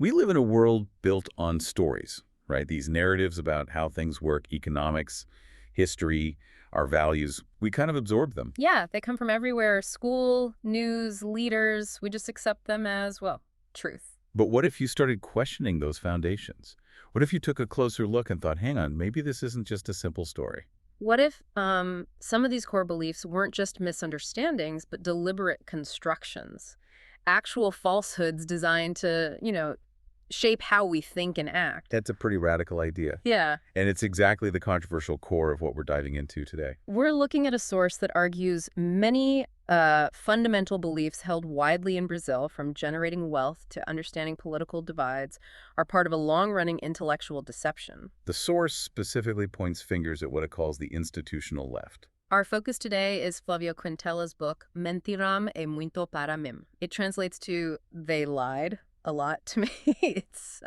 We live in a world built on stories, right? These narratives about how things work, economics, history, our values, we kind of absorb them. Yeah, they come from everywhere. School, news, leaders. We just accept them as, well, truth. But what if you started questioning those foundations? What if you took a closer look and thought, hang on, maybe this isn't just a simple story? What if some of these core beliefs weren't just misunderstandings, but deliberate constructions? Actual falsehoods designed to, shape how we think and act. That's a pretty radical idea. Yeah. And it's exactly the controversial core of what we're diving into today. We're looking at a source that argues many fundamental beliefs held widely in Brazil, from generating wealth to understanding political divides, are part of a long-running intellectual deception. The source specifically points fingers at what it calls the institutional left. Our focus today is Flávio Quintela's book, Mentiram, muito para mim. It translates to "they lied" a lot to me. It's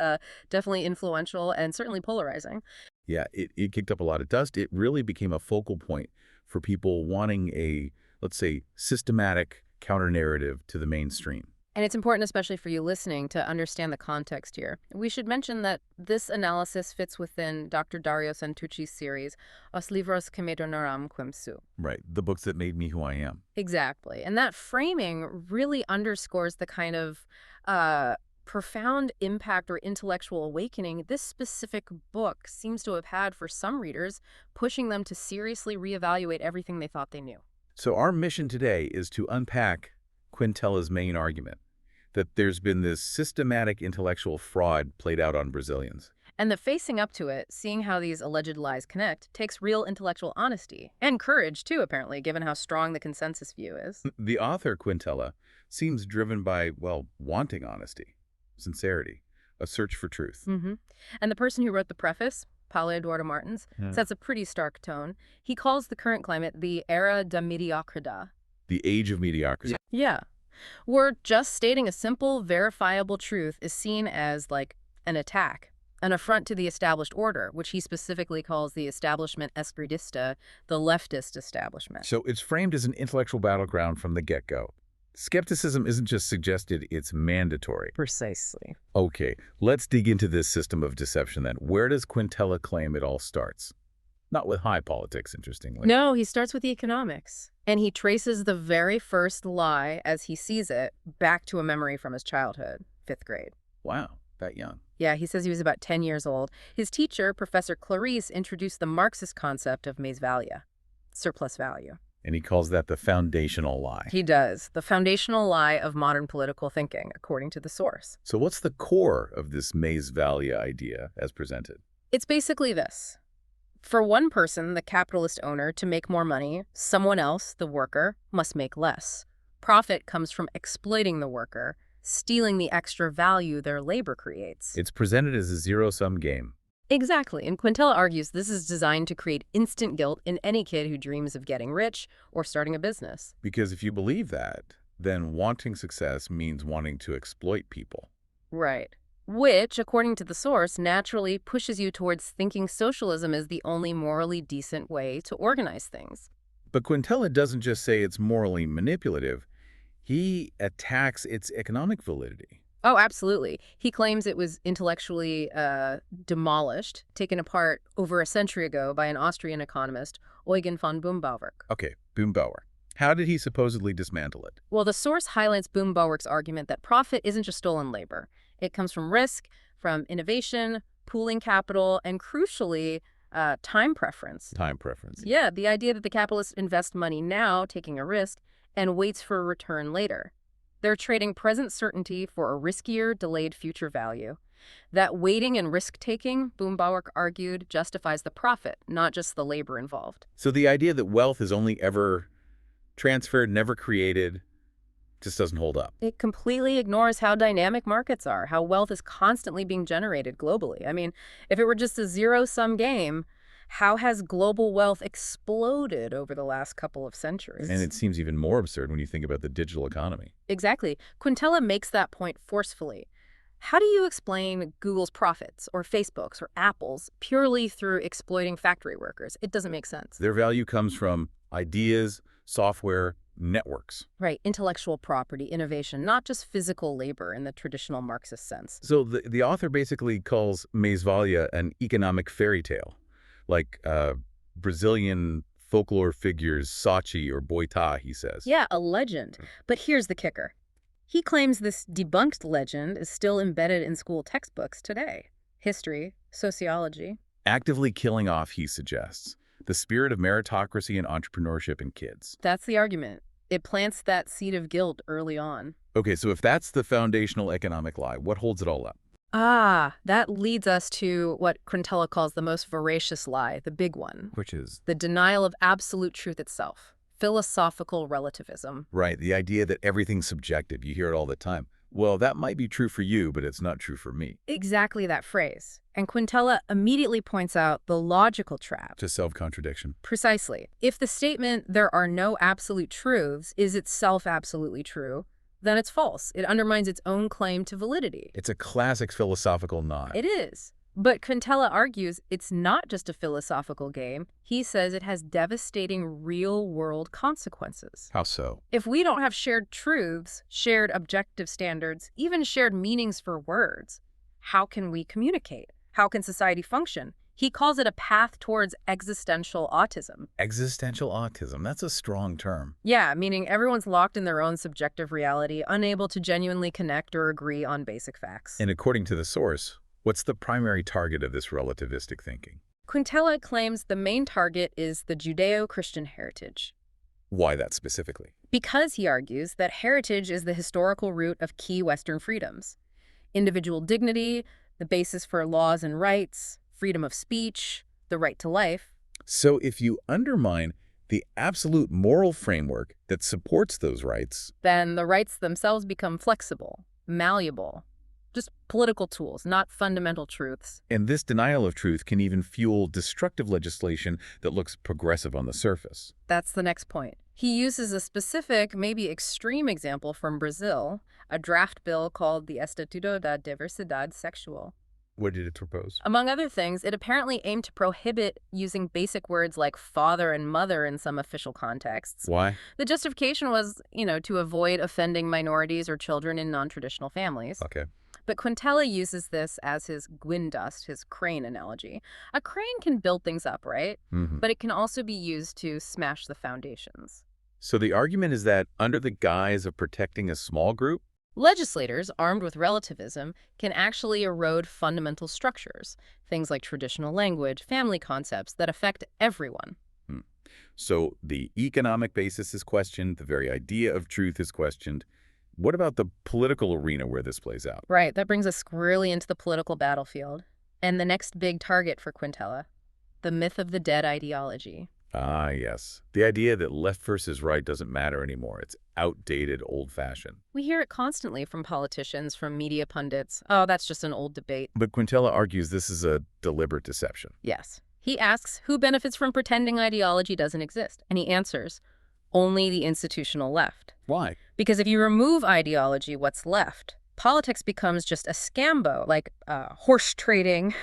definitely influential and certainly polarizing. Yeah, it kicked up a lot of dust. It really became a focal point for people wanting a, let's say, systematic counter-narrative to the mainstream. And it's important, especially for you listening, to understand the context here. We should mention that this analysis fits within Dr. Dario Santucci's series, Os livros que me tornaram quem sou. Right, the books that made me who I am. Exactly. And that framing really underscores the kind of profound impact or intellectual awakening this specific book seems to have had for some readers, pushing them to seriously reevaluate everything they thought they knew. So our mission today is to unpack Quintela's main argument, that there's been this systematic intellectual fraud played out on Brazilians. And that facing up to it, seeing how these alleged lies connect, takes real intellectual honesty. And courage, too, apparently, given how strong the consensus view is. The author, Quintela, seems driven by, well, wanting honesty, sincerity, a search for truth. And the person who wrote the preface, Paulo Eduardo Martins, sets a pretty stark tone. He calls the current climate the era da mediocrity. The age of mediocrity. Yeah. Where just stating a simple, verifiable truth is seen as, like, an attack, an affront to the established order, which he specifically calls the establishment esquerdista, the leftist establishment. So it's framed as an intellectual battleground from the get-go. Skepticism isn't just suggested, it's mandatory. Precisely. Okay, let's dig into this system of deception then. Where does Quintela claim it all starts? Not with high politics, interestingly. No, he starts with the economics. And he traces the very first lie, as he sees it, back to a memory from his childhood, 5th grade. Wow, that young. Yeah, he says he was about 10 years old. His teacher, Professor Clarice, introduced the Marxist concept of mais-valia, surplus value. And he calls that the foundational lie. He does. The foundational lie of modern political thinking, according to the source. So what's the core of this mais-valia idea as presented? It's basically this. For one person, the capitalist owner, to make more money, someone else, the worker, must make less. Profit comes from exploiting the worker, stealing the extra value their labor creates. It's presented as a zero-sum game. Exactly, and Quintela argues this is designed to create instant guilt in any kid who dreams of getting rich or starting a business. Because if you believe that, then wanting success means wanting to exploit people. Right. Which, according to the source, naturally pushes you towards thinking socialism is the only morally decent way to organize things. But Quintela doesn't just say it's morally manipulative. He attacks its economic validity. Oh, absolutely. He claims it was intellectually demolished, taken apart over a century ago by an Austrian economist, Eugen von Böhm-Bawerk. Okay, Böhm-Bawerk. How did he supposedly dismantle it? Well, the source highlights Böhm-Bawerk's argument that profit isn't just stolen labor. It comes from risk, from innovation, pooling capital, and crucially, time preference. Time preference. Yeah, the idea that the capitalists invest money now, taking a risk, and waits for a return later. They're trading present certainty for a riskier, delayed future value. That waiting and risk-taking, Böhm-Bawerk argued, justifies the profit, not just the labor involved. So the idea that wealth is only ever transferred, never created, just doesn't hold up. It completely ignores how dynamic markets are, how wealth is constantly being generated globally. I mean, if it were just a zero-sum game, how has global wealth exploded over the last couple of centuries? And it seems even more absurd when you think about the digital economy. Exactly. Quintela makes that point forcefully. How do you explain Google's profits, or Facebook's, or Apple's, purely through exploiting factory workers? It doesn't make sense. Their value comes from ideas, software, networks. Right, intellectual property, innovation, not just physical labor in the traditional Marxist sense. So the author basically calls Mais-valia an economic fairy tale, like Brazilian folklore figures Sachi or Boita, he says. Yeah, a legend. But here's the kicker. He claims this debunked legend is still embedded in school textbooks today. History, sociology. Actively killing off, he suggests, the spirit of meritocracy and entrepreneurship in kids. That's the argument. It plants that seed of guilt early on. Okay, so if that's the foundational economic lie, what holds it all up? That leads us to what Quintela calls the most voracious lie, the big one. Which is? The denial of absolute truth itself. Philosophical relativism. Right, the idea that everything's subjective. You hear it all the time. Well, that might be true for you, but it's not true for me. Exactly that phrase. And Quintela immediately points out the logical trap. To self-contradiction. Precisely. If the statement, there are no absolute truths, is itself absolutely true, then it's false. It undermines its own claim to validity. It's a classic philosophical nod. It is. But Quintela argues it's not just a philosophical game. He says it has devastating real-world consequences. How so? If we don't have shared truths, shared objective standards, even shared meanings for words, how can we communicate? How can society function? He calls it a path towards existential autism. Existential autism, that's a strong term. Yeah, meaning everyone's locked in their own subjective reality, unable to genuinely connect or agree on basic facts. And according to the source, what's the primary target of this relativistic thinking? Quintela claims the main target is the Judeo-Christian heritage. Why that specifically? Because he argues that heritage is the historical root of key Western freedoms. Individual dignity, the basis for laws and rights, freedom of speech, the right to life. So if you undermine the absolute moral framework that supports those rights, then the rights themselves become flexible, malleable, just political tools, not fundamental truths. and this denial of truth can even fuel destructive legislation that looks progressive on the surface. That's the next point. He uses a specific, maybe extreme example from Brazil, a draft bill called the Estatuto da Diversidade Sexual. What did it propose? Among other things, it apparently aimed to prohibit using basic words like father and mother in some official contexts. Why? The justification was, to avoid offending minorities or children in non-traditional families. Okay. But Quintela uses this as his gwindust, his crane analogy. A crane can build things up, right? But it can also be used to smash the foundations. So the argument is that under the guise of protecting a small group, Legislators, armed with relativism, can actually erode fundamental structures, things like traditional language, family concepts that affect everyone. so the economic basis is questioned, the very idea of truth is questioned. What about the political arena where this plays out? Right, that brings us squarely into the political battlefield. And the next big target for Quintela, the myth of the dead ideology. Ah, yes. The idea that left versus right doesn't matter anymore. It's outdated, old-fashioned. We hear it constantly from politicians, from media pundits. Oh, that's just an old debate. But Quintela argues this is a deliberate deception. Yes. He asks who benefits from pretending ideology doesn't exist. And he answers, only the institutional left. Why? Because if you remove ideology, what's left? Politics becomes just a scambo, like horse trading,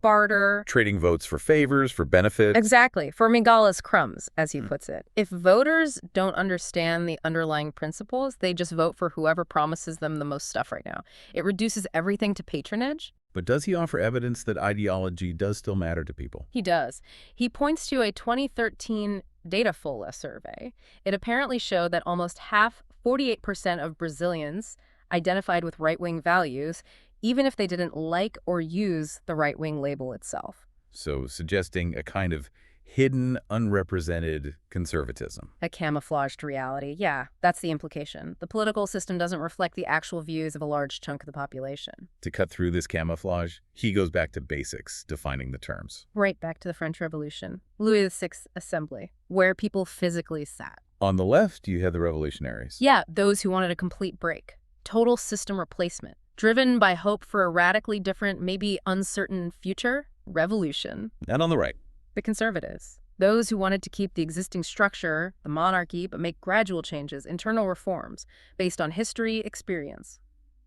barter. Trading votes for favors, for benefits. Exactly, for Migala's crumbs, as he puts it. If voters don't understand the underlying principles, they just vote for whoever promises them the most stuff right now. It reduces everything to patronage. But does he offer evidence that ideology does still matter to people? He does. He points to a 2013 Datafolha survey. It apparently showed that almost half, 48% of Brazilians identified with right-wing values, even if they didn't like or use the right-wing label itself. So suggesting a kind of hidden, unrepresented conservatism. A camouflaged reality. Yeah, that's the implication. The political system doesn't reflect the actual views of a large chunk of the population. To cut through this camouflage, he goes back to basics, defining the terms. Right back to the French Revolution, Louis VI's Assembly, where people physically sat. On the left, you had the revolutionaries. Yeah, those who wanted a complete break. Total system replacement. Driven by hope for a radically different, maybe uncertain future, revolution. And on the right? The conservatives. Those who wanted to keep the existing structure, the monarchy, but make gradual changes, internal reforms, based on history, experience.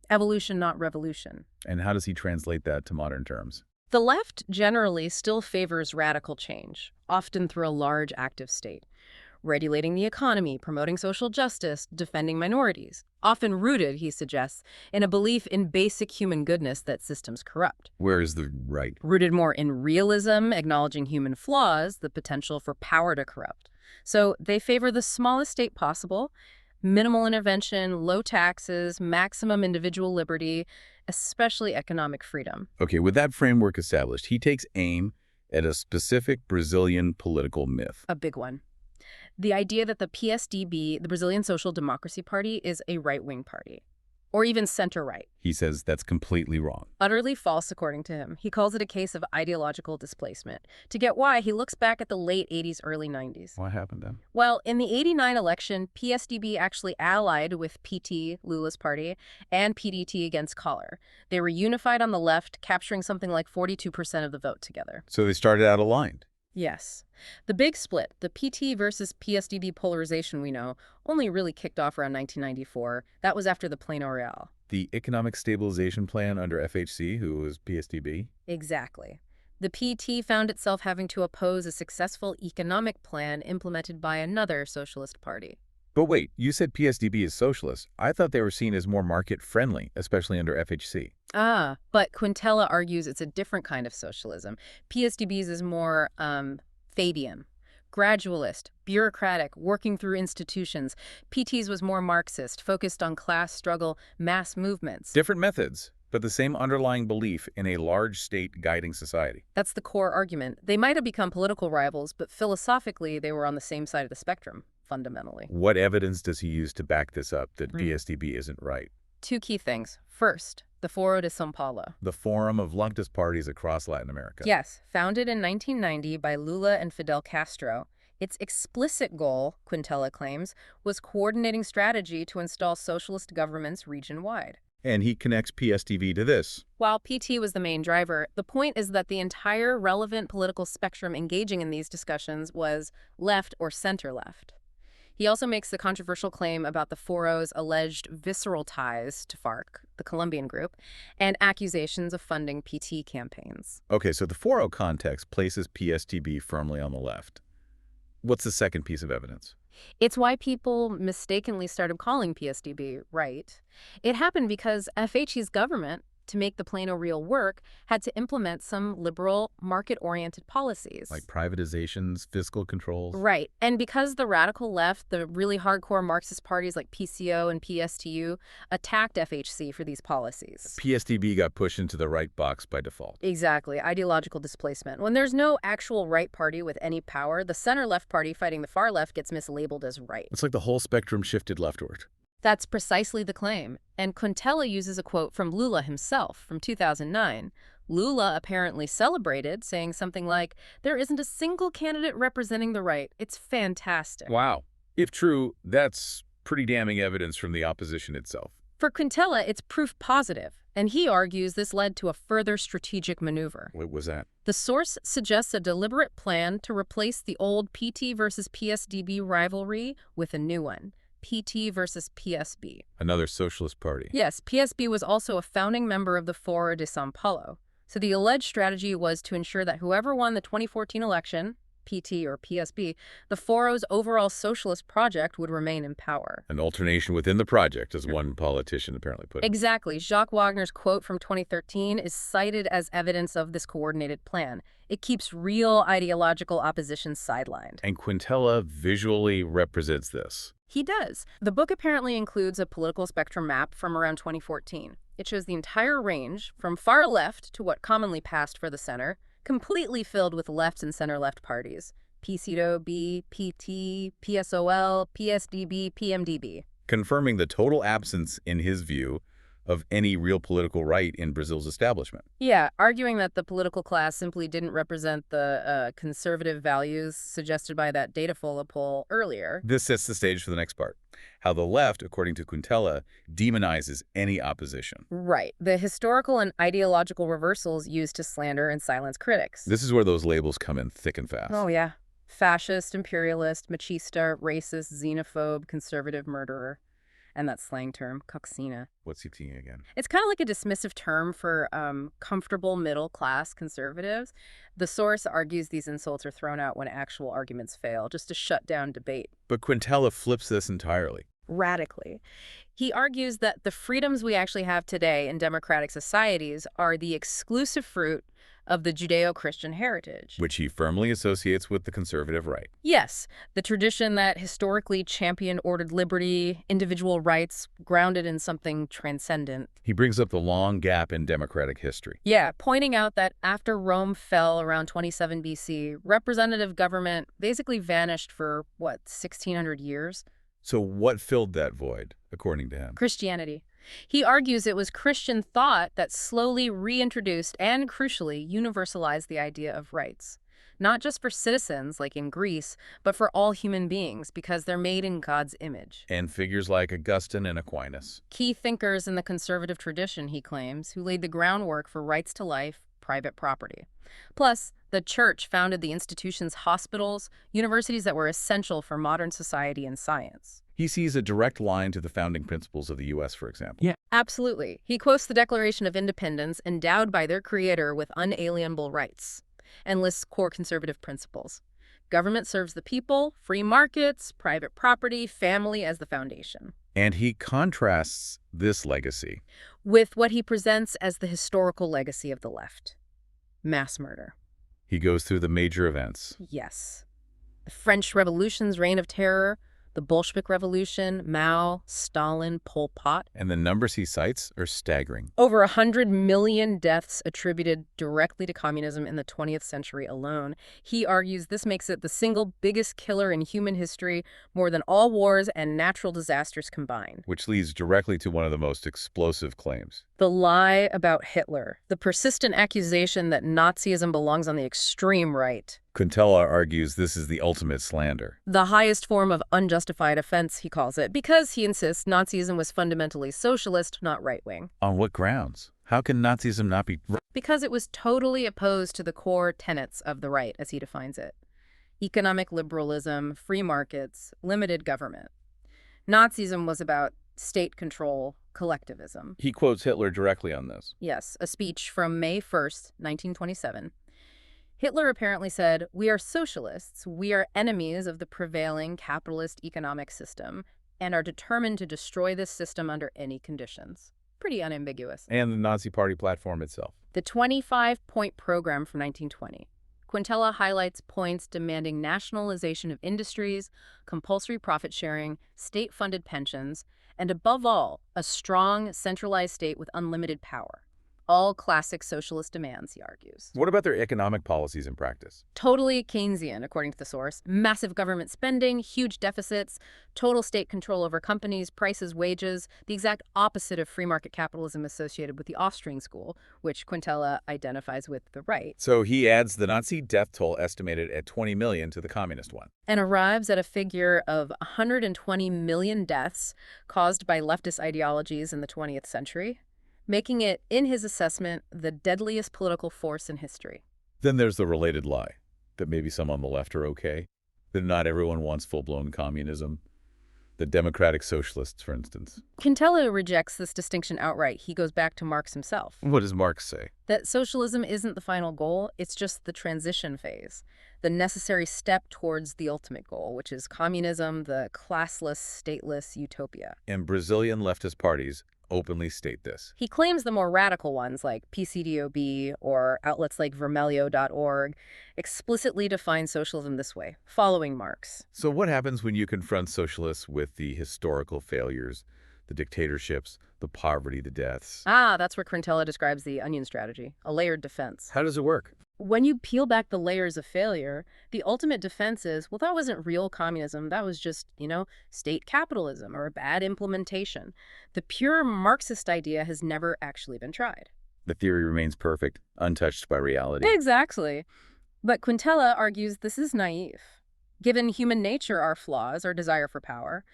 Evolution, not revolution. And how does he translate that to modern terms? The left generally still favors radical change, often through a large active state. regulating the economy, promoting social justice, defending minorities, often rooted, he suggests, in a belief in basic human goodness that systems corrupt. Where is the right? Rooted more in realism, acknowledging human flaws, the potential for power to corrupt. So they favor the smallest state possible, minimal intervention, low taxes, maximum individual liberty, especially economic freedom. Okay, with that framework established, he takes aim at a specific Brazilian political myth. A big one. The idea that the PSDB, the Brazilian Social Democracy Party, is a right-wing party, or even center-right. He says that's completely wrong. Utterly false, according to him. He calls it a case of ideological displacement. To get why, he looks back at the late 80s, early 90s. What happened then? Well, in the 89 election, PSDB actually allied with PT, Lula's party, and PDT against Collor. They were unified on the left, capturing something like 42% of the vote together. So they started out aligned. Yes. The big split, the PT versus PSDB polarization we know, only really kicked off around 1994. That was after the Plano Real. The economic stabilization plan under FHC, who was PSDB. Exactly. The PT found itself having to oppose a successful economic plan implemented by another socialist party. But wait, you said PSDB is socialist. I thought they were seen as more market-friendly, especially under FHC. But Quintela argues it's a different kind of socialism. PSDB's is more, Fabian, gradualist, bureaucratic, working through institutions. PT's was more Marxist, focused on class struggle, mass movements. Different methods, but the same underlying belief in a large state guiding society. That's the core argument. They might have become political rivals, but philosophically they were on the same side of the spectrum, fundamentally. What evidence does he use to back this up, that PSDB isn't right? Two key things. First, the Foro de São Paulo. The Forum of leftist parties across Latin America. Yes, founded in 1990 by Lula and Fidel Castro. Its explicit goal, Quintela claims, was coordinating strategy to install socialist governments region-wide. And he connects PSDB to this. While PT was the main driver, the point is that the entire relevant political spectrum engaging in these discussions was left or center-left. He also makes the controversial claim about the Foro's alleged visceral ties to FARC, the Colombian group, and accusations of funding PT campaigns. Okay, so the Foro context places PSDB firmly on the left. What's the second piece of evidence? It's why people mistakenly started calling PSDB right. It happened because FHC's government, to make the Plano Real work, had to implement some liberal, market-oriented policies. Like privatizations, fiscal controls? Right. And because the radical left, the really hardcore Marxist parties like PCO and PSTU, attacked FHC for these policies. PSDB got pushed into the right box by default. Exactly. Ideological displacement. When there's no actual right party with any power, the center-left party fighting the far left gets mislabeled as right. It's like the whole spectrum shifted leftward. That's precisely the claim. And Quintela uses a quote from Lula himself from 2009. Lula apparently celebrated, saying something like, "There isn't a single candidate representing the right. It's fantastic." Wow. If true, that's pretty damning evidence from the opposition itself. For Quintela, it's proof positive, and he argues this led to a further strategic maneuver. What was that? The source suggests a deliberate plan to replace the old PT versus PSDB rivalry with a new one. PT versus PSB. Another socialist party. Yes, PSB was also a founding member of the Foro de São Paulo. So the alleged strategy was to ensure that whoever won the 2014 election, PT or PSB, the Foro's overall socialist project would remain in power. An alternation within the project, as one politician apparently put it. Exactly. Jacques Wagner's quote from 2013 is cited as evidence of this coordinated plan. It keeps real ideological opposition sidelined. And Quintela visually represents this. He does. The book apparently includes a political spectrum map from around 2014. It shows the entire range, from far left to what commonly passed for the center, completely filled with left and center-left parties. PCO-B, PT, PSOL, PSDB, PMDB. Confirming the total absence, in his view, of any real political right in Brazil's establishment. Yeah, arguing that the political class simply didn't represent the conservative values suggested by that Datafolha poll earlier. This sets the stage for the next part. How the left, according to Quintela, demonizes any opposition. Right. The historical and ideological reversals used to slander and silence critics. This is where those labels come in thick and fast. Oh, yeah. Fascist, imperialist, machista, racist, xenophobe, conservative, murderer. and that slang term, coxina. What's he teaching again? It's kind of like a dismissive term for comfortable middle-class conservatives. The source argues these insults are thrown out when actual arguments fail, just to shut down debate. But Quintela flips this entirely. Radically. He argues that the freedoms we actually have today in democratic societies are the exclusive fruit of the Judeo-Christian heritage. Which he firmly associates with the conservative right. Yes, the tradition that historically championed ordered liberty, individual rights, grounded in something transcendent. He brings up the long gap in democratic history. Yeah, pointing out that after Rome fell around 27 BC, representative government basically vanished for, 1,600 years? So what filled that void, according to him? Christianity. He argues it was Christian thought that slowly reintroduced and, crucially, universalized the idea of rights. Not just for citizens, like in Greece, but for all human beings, because they're made in God's image. And figures like Augustine and Aquinas. Key thinkers in the conservative tradition, he claims, who laid the groundwork for rights to life, private property. Plus, the church founded the institutions, hospitals, universities that were essential for modern society and science. He sees a direct line to the founding principles of the U.S., for example. Yeah, absolutely. He quotes the Declaration of Independence, endowed by their creator with unalienable rights, and lists core conservative principles. Government serves the people, free markets, private property, family as the foundation. And he contrasts this legacy with what he presents as the historical legacy of the left. Mass murder. He goes through the major events. Yes. The French Revolution's reign of terror, the Bolshevik Revolution, Mao, Stalin, Pol Pot. And the numbers he cites are staggering. Over 100 million deaths attributed directly to communism in the 20th century alone. He argues this makes it the single biggest killer in human history, more than all wars and natural disasters combined. Which leads directly to one of the most explosive claims. The lie about Hitler. The persistent accusation that Nazism belongs on the extreme right. Quintela argues this is the ultimate slander. The highest form of unjustified offense, he calls it, because, he insists, Nazism was fundamentally socialist, not right-wing. On what grounds? How can Nazism not be right? Because it was totally opposed to the core tenets of the right, as he defines it. Economic liberalism, free markets, limited government. Nazism was about state control, collectivism. He quotes Hitler directly on this. Yes, a speech from May 1st, 1927. Hitler apparently said, "We are socialists, we are enemies of the prevailing capitalist economic system, and are determined to destroy this system under any conditions." Pretty unambiguous. And the Nazi Party platform itself. The 25-point program from 1920. Quintela highlights points demanding nationalization of industries, compulsory profit sharing, state-funded pensions, and above all, a strong, centralized state with unlimited power. All classic socialist demands, he argues. What about their economic policies in practice? Totally Keynesian, according to the source. Massive government spending, huge deficits, total state control over companies, prices, wages, the exact opposite of free market capitalism associated with the Austrian school, which Quintela identifies with the right. So he adds the Nazi death toll estimated at 20 million to the communist one. And arrives at a figure of 120 million deaths caused by leftist ideologies in the 20th century. Making it, in his assessment, the deadliest political force in history. Then there's the related lie, that maybe some on the left are okay, that not everyone wants full-blown communism, the democratic socialists, for instance. Quintela rejects this distinction outright. He goes back to Marx himself. What does Marx say? That socialism isn't the final goal, it's just the transition phase, the necessary step towards the ultimate goal, which is communism, the classless, stateless utopia. And Brazilian leftist parties openly state this. He claims the more radical ones, like PCDOB or outlets like vermelho.org, explicitly define socialism this way, following Marx. So what happens when you confront socialists with the historical failures, the dictatorships, the poverty, the deaths? That's where Quintela describes the onion strategy, a layered defense. How does it work? When you peel back the layers of failure, the ultimate defense is, well, that wasn't real communism. That was just, state capitalism or a bad implementation. The pure Marxist idea has never actually been tried. The theory remains perfect, untouched by reality. Exactly. But Quintela argues this is naive. Given human nature, our flaws, our desire for power,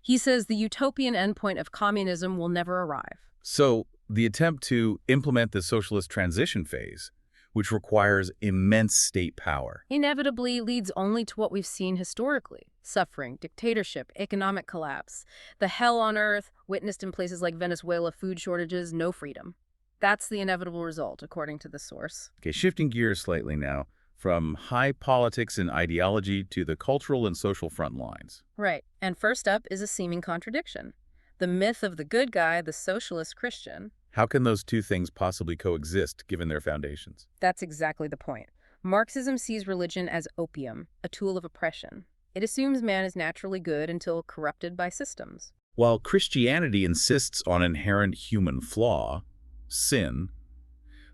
he says the utopian endpoint of communism will never arrive. So the attempt to implement the socialist transition phase, which requires immense state power, inevitably leads only to what we've seen historically. Suffering, dictatorship, economic collapse. The hell on earth, witnessed in places like Venezuela, food shortages, no freedom. That's the inevitable result, according to the source. Okay, shifting gears slightly now, from high politics and ideology to the cultural and social front lines. Right. And first up is a seeming contradiction. The myth of the good guy, the socialist Christian. How can those two things possibly coexist, given their foundations? That's exactly the point. Marxism sees religion as opium, a tool of oppression. It assumes man is naturally good until corrupted by systems. While Christianity insists on inherent human flaw, sin,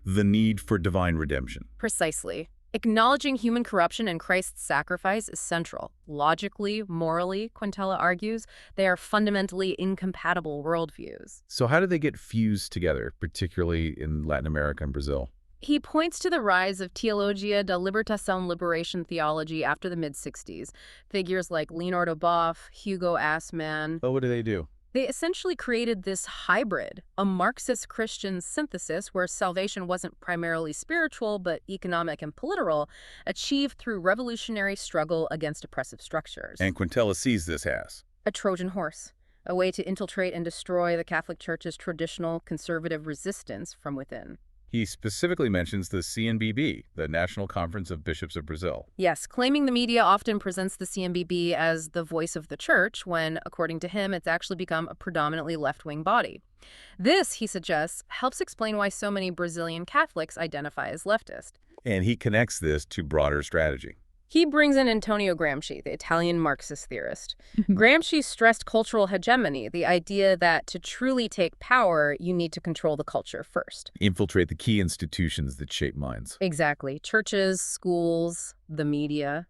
the need for divine redemption. Precisely. Acknowledging human corruption and Christ's sacrifice is central. Logically, morally, Quintela argues, they are fundamentally incompatible worldviews. So how do they get fused together, particularly in Latin America and Brazil? He points to the rise of Teologia da Libertação liberation theology after the mid-60s. Figures like Leonardo Boff, Hugo Assmann. Oh, what do? They essentially created this hybrid, a Marxist-Christian synthesis where salvation wasn't primarily spiritual but economic and political, achieved through revolutionary struggle against oppressive structures. And Quintela sees this as A Trojan horse, a way to infiltrate and destroy the Catholic Church's traditional conservative resistance from within. he specifically mentions the CNBB, the National Conference of Bishops of Brazil. Yes, claiming the media often presents the CNBB as the voice of the church when, according to him, it's actually become a predominantly left-wing body. This, he suggests, helps explain why so many Brazilian Catholics identify as leftist. And he connects this to broader strategy. He brings in Antonio Gramsci, the Italian Marxist theorist. Gramsci stressed cultural hegemony, the idea that to truly take power, you need to control the culture first. Infiltrate the key institutions that shape minds. Exactly. Churches, schools, the media.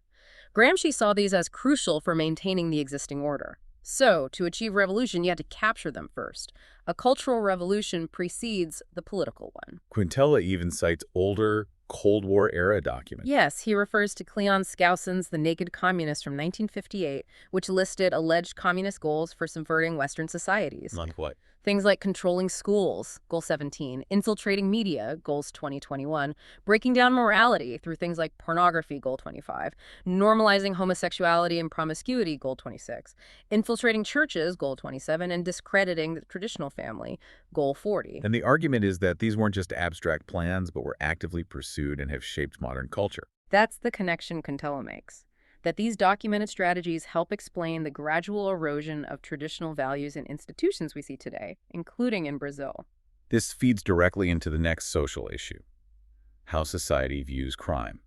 Gramsci saw these as crucial for maintaining the existing order. So, to achieve revolution, you had to capture them first. A cultural revolution precedes the political one. Quintela even cites older Cold War-era documents. Yes, he refers to Cleon Skousen's The Naked Communist from 1958, which listed alleged communist goals for subverting Western societies. Like what? Things like controlling schools, Goal 17, infiltrating media, Goals 2021, breaking down morality through things like pornography, Goal 25, normalizing homosexuality and promiscuity, Goal 26, infiltrating churches, Goal 27, and discrediting the traditional family, Goal 40. And the argument is that these weren't just abstract plans, but were actively pursued and have shaped modern culture. That's the connection Quintela makes. That these documented strategies help explain the gradual erosion of traditional values and institutions we see today, including in Brazil. This feeds directly into the next social issue: how society views crime.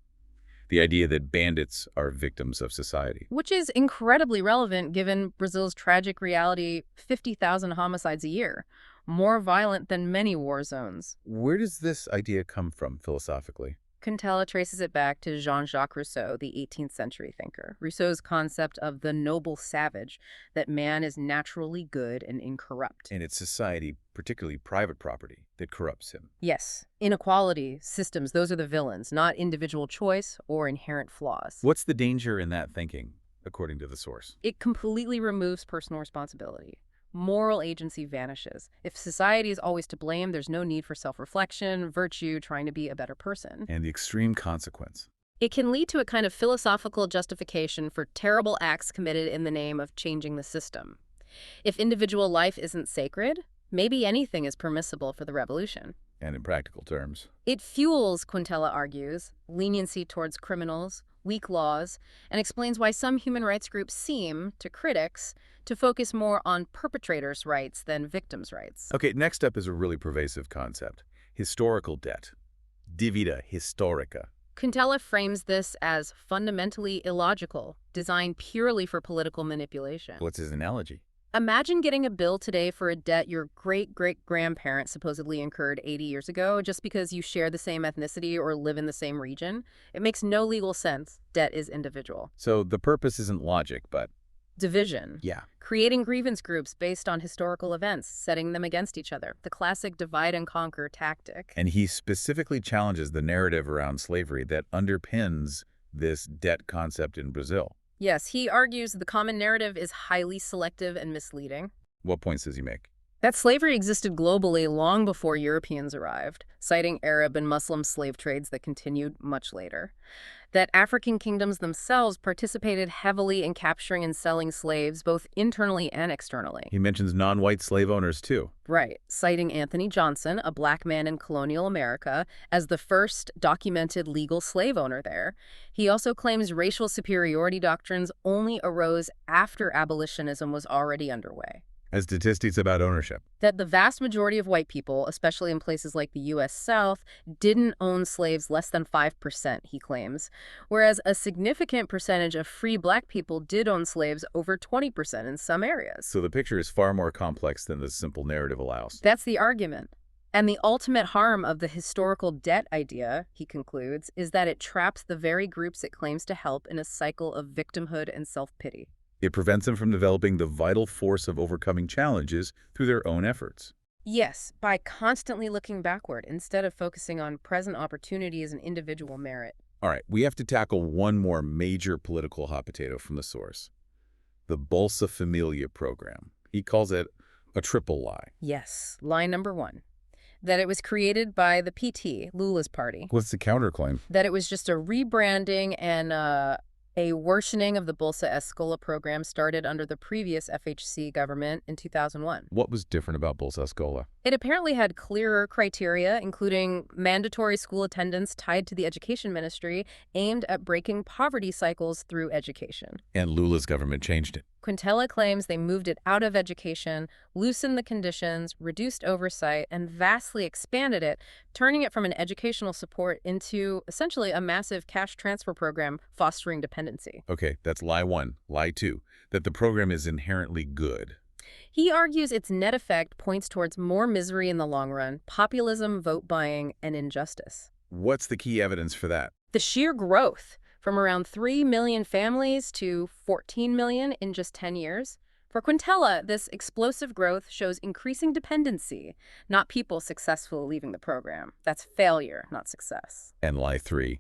The idea that bandits are victims of society. Which is incredibly relevant given Brazil's tragic reality: 50,000 homicides a year, more violent than many war zones. Where does this idea come from philosophically? Quintela traces it back to Jean-Jacques Rousseau, the 18th century thinker. Rousseau's concept of the noble savage, that man is naturally good and incorrupt. And it's society, particularly private property, that corrupts him. Yes, inequality, systems, those are the villains, not individual choice or inherent flaws. What's the danger in that thinking, according to the source? It completely removes personal responsibility. Moral agency vanishes. If society is always to blame, there's no need for self-reflection, virtue, trying to be a better person. And the extreme consequence. It can lead to a kind of philosophical justification for terrible acts committed in the name of changing the system. If individual life isn't sacred, maybe anything is permissible for the revolution. And in practical terms. It fuels, Quintela argues, leniency towards criminals, weak laws, and explains why some human rights groups seem, to critics, to focus more on perpetrators' rights than victims' rights. Okay, next up is a really pervasive concept: historical debt. Dívida histórica. Quintela frames this as fundamentally illogical, designed purely for political manipulation. What's his analogy? Imagine getting a bill today for a debt your great-great-grandparents supposedly incurred 80 years ago just because you share the same ethnicity or live in the same region. It makes no legal sense. Debt is individual. So the purpose isn't logic, but Division. yeah. Creating grievance groups based on historical events, setting them against each other. The classic divide-and-conquer tactic. And he specifically challenges the narrative around slavery that underpins this debt concept in Brazil. Yes, he argues the common narrative is highly selective and misleading. What points does he make? That slavery existed globally long before Europeans arrived, citing Arab and Muslim slave trades that continued much later. That African kingdoms themselves participated heavily in capturing and selling slaves, both internally and externally. He mentions non-white slave owners, too. Right, citing Anthony Johnson, a black man in colonial America, as the first documented legal slave owner there. He also claims racial superiority doctrines only arose after abolitionism was already underway. As statistics about ownership. That the vast majority of white people, especially in places like the U.S. South, didn't own slaves less than 5%, he claims, whereas a significant percentage of free black people did own slaves, over 20% in some areas. So the picture is far more complex than the simple narrative allows. That's the argument. And the ultimate harm of the historical debt idea, he concludes, is that it traps the very groups it claims to help in a cycle of victimhood and self-pity. It prevents them from developing the vital force of overcoming challenges through their own efforts. Yes, by constantly looking backward instead of focusing on present opportunities and individual merit. All right, we have to tackle one more major political hot potato from the source. The Bolsa Familia program. He calls it a triple lie. Yes, lie number one. That it was created by the PT, Lula's party. What's the counterclaim? That it was just a rebranding and a worsening of the Bolsa Escola program started under the previous FHC government in 2001. What was different about Bolsa Escola? It apparently had clearer criteria, including mandatory school attendance tied to the education ministry, aimed at breaking poverty cycles through education. And Lula's government changed it. Quintela claims they moved it out of education, loosened the conditions, reduced oversight, and vastly expanded it, turning it from an educational support into essentially a massive cash transfer program fostering dependency. Okay, that's lie one. Lie two, that the program is inherently good. He argues its net effect points towards more misery in the long run, populism, vote buying, and injustice. What's the key evidence for that? The sheer growth, from around 3 million families to 14 million in just 10 years. For Quintela, this explosive growth shows increasing dependency, not people successfully leaving the program. That's failure, not success. And lie three,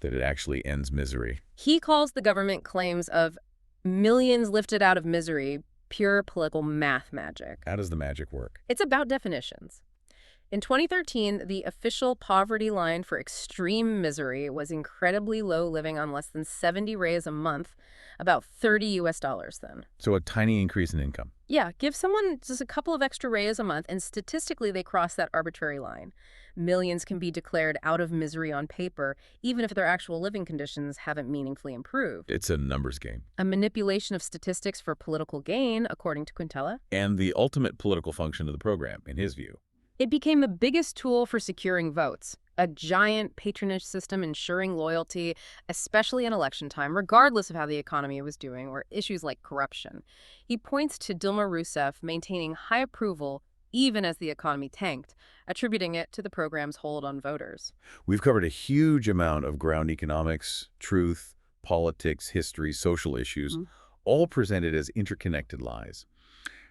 that it actually ends misery. He calls the government claims of millions lifted out of misery pure political math magic. How does the magic work? It's about definitions. In 2013, the official poverty line for extreme misery was incredibly low, living on less than 70 reais a month, about $30 then. So a tiny increase in income. Yeah, give someone just a couple of extra reais a month, and statistically they cross that arbitrary line. Millions can be declared out of misery on paper, even if their actual living conditions haven't meaningfully improved. It's a numbers game. A manipulation of statistics for political gain, according to Quintela. And the ultimate political function of the program, in his view. It became the biggest tool for securing votes, a giant patronage system ensuring loyalty, especially in election time, regardless of how the economy was doing or issues like corruption. He points to Dilma Rousseff maintaining high approval even as the economy tanked, attributing it to the program's hold on voters. We've covered a huge amount of ground economics, truth, politics, history, social issues, all presented as interconnected lies.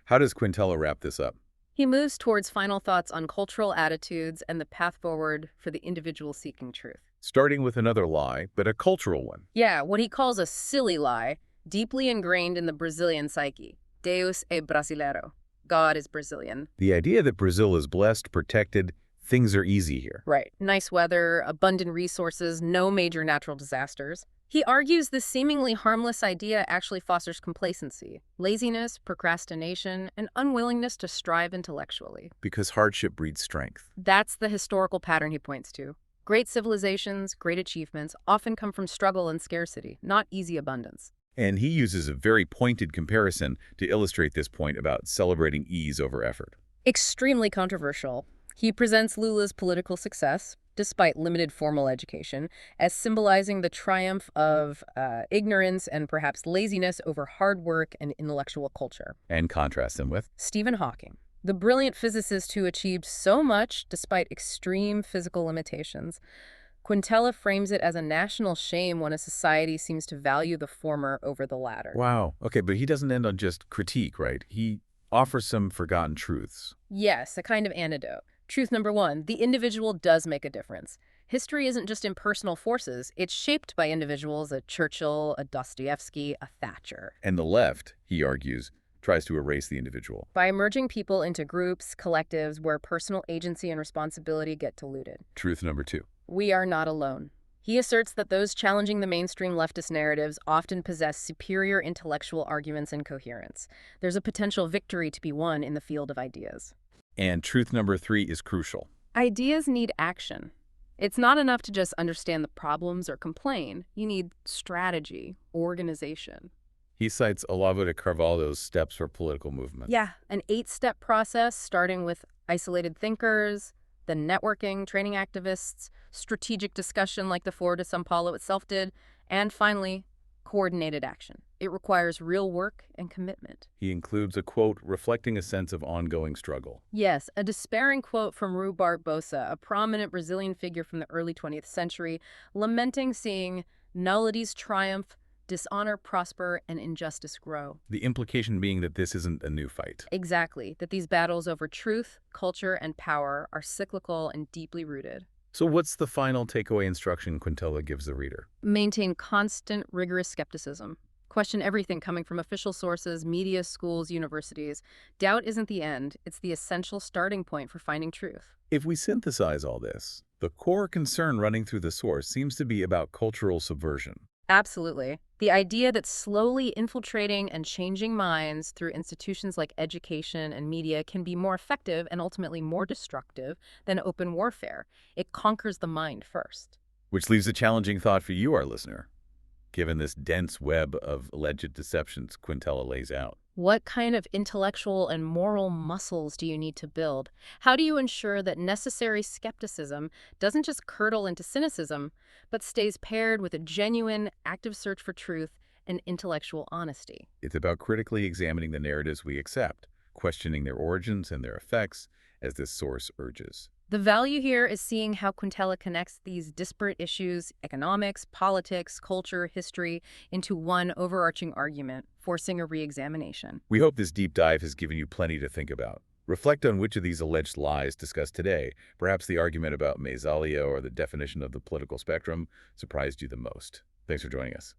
How does Quintela wrap this up? He moves towards final thoughts on cultural attitudes and the path forward for the individual seeking truth. Starting with another lie, but a cultural one. Yeah, what he calls a silly lie, deeply ingrained in the Brazilian psyche. Deus é brasileiro. God is Brazilian. The idea that Brazil is blessed, protected, things are easy here. Right. Nice weather, abundant resources, no major natural disasters. He argues this seemingly harmless idea actually fosters complacency, laziness, procrastination, and unwillingness to strive intellectually. Because hardship breeds strength. That's the historical pattern he points to. Great civilizations, great achievements often come from struggle and scarcity, not easy abundance. And he uses a very pointed comparison to illustrate this point about celebrating ease over effort. Extremely controversial. He presents Lula's political success, despite limited formal education, as symbolizing the triumph of ignorance and perhaps laziness over hard work and intellectual culture. And contrast them with Stephen Hawking, the brilliant physicist who achieved so much despite extreme physical limitations. Quintela frames it as a national shame when a society seems to value the former over the latter. Wow. Okay, but he doesn't end on just critique, right? He offers some forgotten truths. Yes, a kind of antidote. Truth number one, the individual does make a difference. History isn't just impersonal forces. It's shaped by individuals, a Churchill, a Dostoevsky, a Thatcher. And the left, he argues, tries to erase the individual. By merging people into groups, collectives, where personal agency and responsibility get diluted. Truth number 2. We are not alone. He asserts that those challenging the mainstream leftist narratives often possess superior intellectual arguments and coherence. There's a potential victory to be won in the field of ideas. And truth number 3 is crucial. Ideas need action. It's not enough to just understand the problems or complain. You need strategy, organization. He cites Olavo de Carvalho's steps for political movement. Yeah, an 8-step process starting with isolated thinkers, then networking, training activists, strategic discussion like the Foro de São Paulo itself did, and finally, coordinated action. It requires real work and commitment. He includes a quote reflecting a sense of ongoing struggle. Yes, a despairing quote from Rui Barbosa, a prominent Brazilian figure from the early 20th century, lamenting seeing nullities triumph, dishonor prosper, and injustice grow. The implication being that this isn't a new fight. Exactly, that these battles over truth, culture, and power are cyclical and deeply rooted. So what's the final takeaway instruction Quintela gives the reader? Maintain constant, rigorous skepticism. Question everything coming from official sources, media, schools, universities. Doubt isn't the end. It's the essential starting point for finding truth. If we synthesize all this, the core concern running through the source seems to be about cultural subversion. Absolutely. The idea that slowly infiltrating and changing minds through institutions like education and media can be more effective and ultimately more destructive than open warfare. It conquers the mind first. Which leaves a challenging thought for you, our listener, given this dense web of alleged deceptions Quintela lays out. What kind of intellectual and moral muscles do you need to build? How do you ensure that necessary skepticism doesn't just curdle into cynicism, but stays paired with a genuine, active search for truth and intellectual honesty? It's about critically examining the narratives we accept, questioning their origins and their effects, as this source urges. The value here is seeing how Quintela connects these disparate issues, economics, politics, culture, history, into one overarching argument, forcing a re-examination. We hope this deep dive has given you plenty to think about. Reflect on which of these alleged lies discussed today, perhaps the argument about Mais-valia or the definition of the political spectrum, surprised you the most. Thanks for joining us.